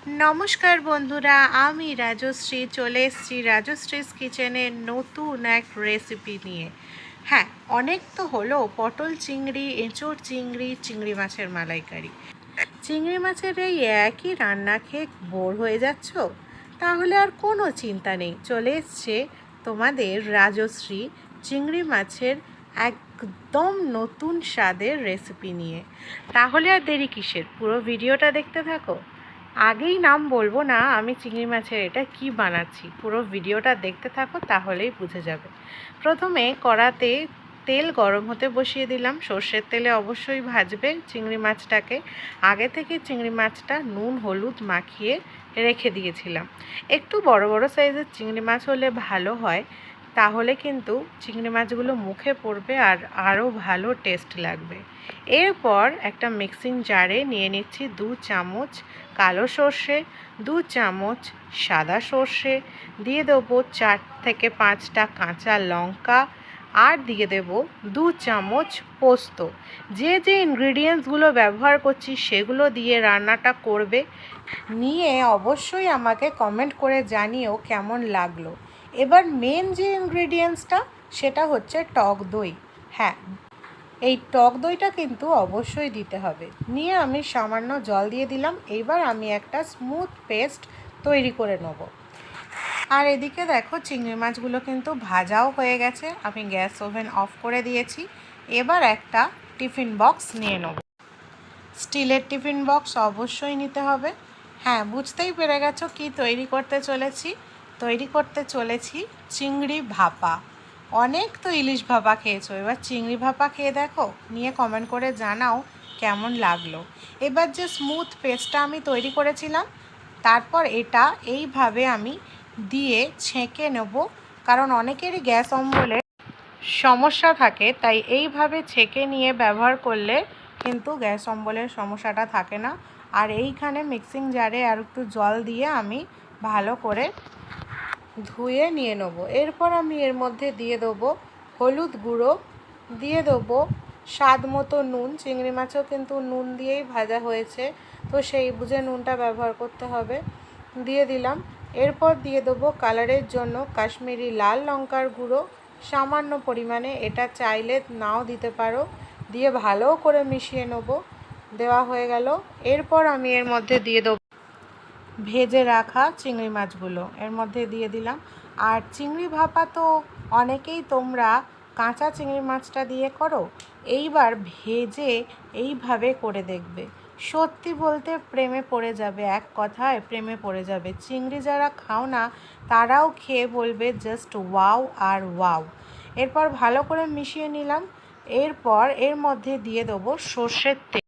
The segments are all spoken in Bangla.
নমস্কার বন্ধুরা, আমি রাজশ্রী চলে এসেছি রাজশ্রীস কিচেনের নতুন এক রেসিপি নিয়ে। হ্যাঁ, অনেক তো হলো পটল চিংড়ি, এঁচোড় চিংড়ি, চিংড়ি মাছের মালাইকারি। চিংড়ি মাছের এই একই রান্না খেয়ে বোর হয়ে যাচ্ছ? তাহলে আর কোনো চিন্তা নেই, চলে এসছে তোমাদের রাজশ্রী চিংড়ি মাছের একদম নতুন স্বাদের রেসিপি নিয়ে। তাহলে আর দেরি কিসের, পুরো ভিডিওটা দেখতে থাকো। আগেই নাম বলবো না আমি চিংড়ি মাছের এটা কি বানাচ্ছি, পুরো ভিডিওটা দেখতে থাকো তাহলেই বুঝে যাবে। প্রথমে কড়াতে তেল গরম হতে বসিয়ে দিলাম। সর্ষের তেলে অবশ্যই ভাজবে চিংড়ি মাছটাকে। আগে থেকে চিংড়ি মাছটা নুন হলুদ মাখিয়ে রেখে দিয়েছিলাম। একটু বড় বড় সাইজের চিংড়ি মাছ হলে ভালো হয়, তাহলে কিন্তু চিংড়ি মাছগুলো মুখে পড়বে আর আরও ভালো টেস্ট লাগবে। এরপর একটা মিক্সিং জারে নিয়ে নিচ্ছি 2 চামচ কালো সর্ষে, 2 চামচ সাদা সর্ষে, দিয়ে দেবো 4 থেকে 5টা কাঁচা লঙ্কা, আর দিয়ে দেব 2 চামচ পোস্ত। যে যে ইনগ্রিডিয়েন্টসগুলো ব্যবহার করছি সেগুলো দিয়ে রান্নাটা করবে। নিয়ে অবশ্যই আমাকে কমেন্ট করে জানিও কেমন লাগলো। এবার মেন যে ইনগ্রিডিয়েন্টসটা সেটা হচ্ছে টক দই। হ্যাঁ, এই টক দইটা কিন্তু অবশ্যই দিতে হবে। নিয়ে আমি সামান্য জল দিয়ে দিলাম। এইবার আমি একটা স্মুথ পেস্ট তৈরি করে নেব। আর এদিকে দেখো চিংড়ি মাছগুলো কিন্তু ভাজাও হয়ে গেছে, আমি গ্যাস ওভেন অফ করে দিয়েছি। এবার একটা টিফিন বক্স নিয়ে নেব। স্টিলের টিফিন বক্স অবশ্যই নিতে হবে। হ্যাঁ, বুঝতেই পেরে গেছো কি তৈরি করতে চলেছি। তৈরি করতে চলেছি চিংড়ি ভাপা। অনেক তো ইলিশ ভাপা খেয়েছো, এবার চিংড়ি ভাপা খেয়ে দেখো, নিয়ে কমেন্ট করে জানাও কেমন লাগলো। এবার যে স্মুথ পেস্টটা আমি তৈরি করেছিলাম, তারপর এটা এইভাবে আমি দিয়ে ছেঁকে নেব। কারণ অনেকেরই গ্যাস অম্বলের সমস্যা থাকে, তাই এইভাবে ছেঁকে নিয়ে ব্যবহার করলে কিন্তু গ্যাস অম্বলের সমস্যাটা থাকে না। আর এইখানে মিক্সিং জারে আর একটু জল দিয়ে আমি ভালো করে ধুয়ে নিয়ে নেব। এরপর আমি এর মধ্যে দিয়ে দেবো হলুদ গুঁড়ো, দিয়ে দেবো স্বাদ মতো নুন। চিংড়ি মাছও কিন্তু নুন দিয়েই ভাজা হয়েছে, তো সেই বুঝে নুনটা ব্যবহার করতে হবে। দিয়ে দিলাম। এরপর দিয়ে দেবো কালারের জন্য কাশ্মীরি লাল লঙ্কার গুঁড়ো সামান্য পরিমাণে, এটা চাইলে নাও দিতে পারো। দিয়ে ভালো করে মিশিয়ে নেব। দেওয়া হয়ে গেল। এরপর আমি এর মধ্যে দিয়ে দেবো ভেজে রাখা চিংড়ি মাছগুলো, এর মধ্যে দিয়ে দিলাম। আর চিংড়ি ভাপা তো অনেকেই তোমরা কাঁচা চিংড়ি মাছটা দিয়ে করো, এইবার ভেজে এইভাবে করে দেখবে, সত্যি বলতে প্রেমে পড়ে যাবে। এক কথায় প্রেমে পড়ে যাবে। চিংড়ি যারা খাও না তারাও খেয়ে বলবে জাস্ট ওয়াও আর ওয়াও। এরপর ভালো করে মিশিয়ে নিলাম। এরপর এর মধ্যে দিয়ে দেবো সর্ষের তেল।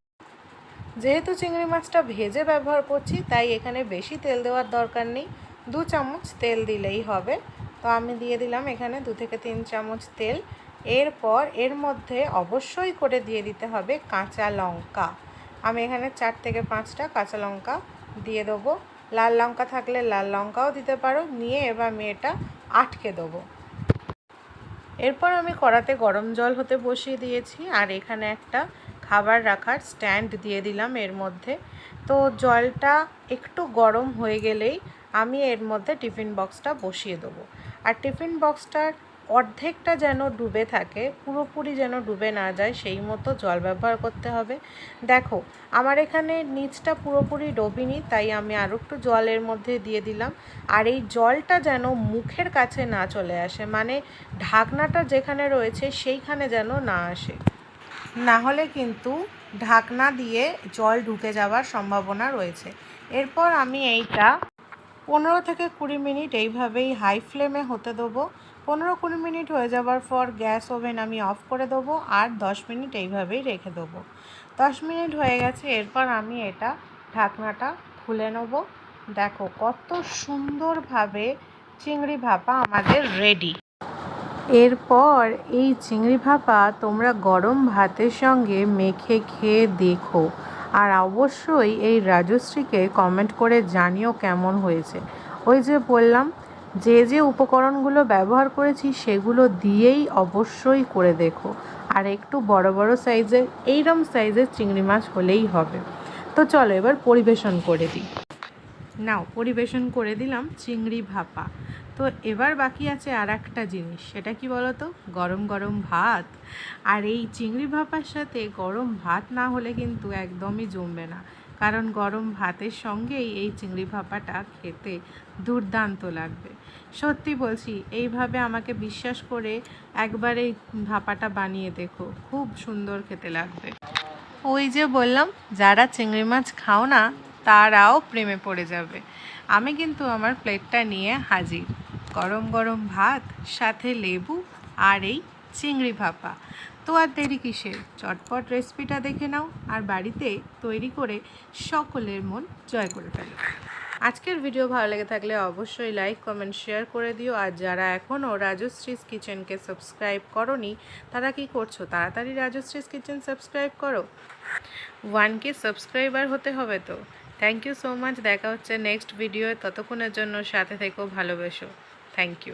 যেহেতু চিংড়ি মাছটা ভেজে ব্যবহার করছি, তাই এখানে বেশি তেল দেওয়ার দরকার নেই, 2 চামচ তেল দিলেই হবে। তো আমি দিয়ে দিলাম এখানে 2 থেকে 3 চামচ তেল। এরপর এর মধ্যে অবশ্যই করে দিয়ে দিতে হবে কাঁচা লঙ্কা। আমি এখানে 4 থেকে 5টা কাঁচা লঙ্কা দিয়ে দেবো। লাল লঙ্কা থাকলে লাল লঙ্কাও দিতে পারো। নিয়ে এবার আমি এটা আটকে দেবো। এরপর আমি কড়াতে গরম জল হতে বসিয়ে দিয়েছি, আর এখানে একটা খাবার রাখার স্ট্যান্ড দিয়ে দিলাম এর মধ্যে। তো জলটা একটু গরম হয়ে গেলেই আমি এর মধ্যে টিফিন বক্সটা বসিয়ে দেবো। আর টিফিন বক্সটার অর্ধেকটা যেন ডুবে থাকে, পুরোপুরি যেন ডুবে না যায়, সেই মতো জল ব্যবহার করতে হবে। দেখো আমার এখানে নিচটা পুরোপুরি ডোবেনি, তাই আমি আরও একটু জল এর মধ্যে দিয়ে দিলাম। আর এই জলটা যেন মুখের কাছে না চলে আসে, মানে ঢাকনাটা যেখানে রয়েছে সেইখানে যেন না আসে, না হলে কিন্তু ঢাকনা দিয়ে জল ঢুকে যাওয়ার সম্ভাবনা রয়েছে। এরপর আমি এইটা 15 থেকে 20 মিনিট এইভাবেই হাই ফ্লেমে হতে দেবো। 15-20 মিনিট হয়ে যাওয়ার পর গ্যাস ওভেন আমি অফ করে দেবো, আর 10 মিনিট এইভাবেই রেখে দেবো। 10 মিনিট হয়ে গেছে। এরপর আমি এটা ঢাকনাটা খুলে নেব। দেখো কত সুন্দরভাবে চিংড়ি ভাপা আমাদের রেডি। এরপর এই চিংড়ি ভাপা তোমরা গরম ভাতের সঙ্গে মেখে খেয়ে দেখো, আর অবশ্যই এই রাজশ্রীকে কমেন্ট করে জানিও কেমন হয়েছে। ওই যে বললাম, যে যে উপকরণগুলো ব্যবহার করেছি সেগুলো দিয়েই অবশ্যই করে দেখো। আর একটু বড় বড় সাইজের এইরকম সাইজের চিংড়ি মাছ হলেই হবে। তো চলো এবার পরিবেশন করে দিই। নাও পরিবেশন করে দিলাম চিংড়ি ভাপা। তো এবার বাকি আছে আর একটা জিনিস, সেটা কি বলো তো, গরম গরম ভাত। আর এই চিংড়ি ভাপার সাথে গরম ভাত না হলে কিন্তু একদমই জমবে না, কারণ গরম ভাতের সঙ্গেই এই চিংড়ি ভাপাটা খেতে দুর্দান্ত লাগবে। সত্যি বলছি, এইভাবে আমাকে বিশ্বাস করে একবার এই ভাপাটা বানিয়ে দেখো, খুব সুন্দর খেতে লাগবে। ওই যে বললাম, যারা চিংড়ি মাছ খাও না তারাও প্রেমে পড়ে যাবে। আমি কিন্তু আমার প্লেটটা নিয়ে হাজির, গরম গরম ভাত, সাথে লেবু, আর এই চিংড়ি ভাপা। তো আর দেরি কিসের, চটপট রেসিপিটা দেখে নাও আর বাড়িতে তৈরি করে সকলের মন জয় করে ফেলো। আজকের ভিডিও ভালো লেগে থাকলে অবশ্যই লাইক, কমেন্ট, শেয়ার করে দিও। আর যারা এখনও রাজশ্রীস কিচেনকে সাবস্ক্রাইব করোনি তারা কি করছো, তাড়াতাড়ি রাজশ্রীস কিচেন সাবস্ক্রাইব করো। 1K সাবস্ক্রাইবার হতে হবে তো। Thank you so much. দেখা হচ্ছে নেক্সট ভিডিওয়ে, ততক্ষণের জন্য সাথে থেকো, ভালোবেসো। Thank you.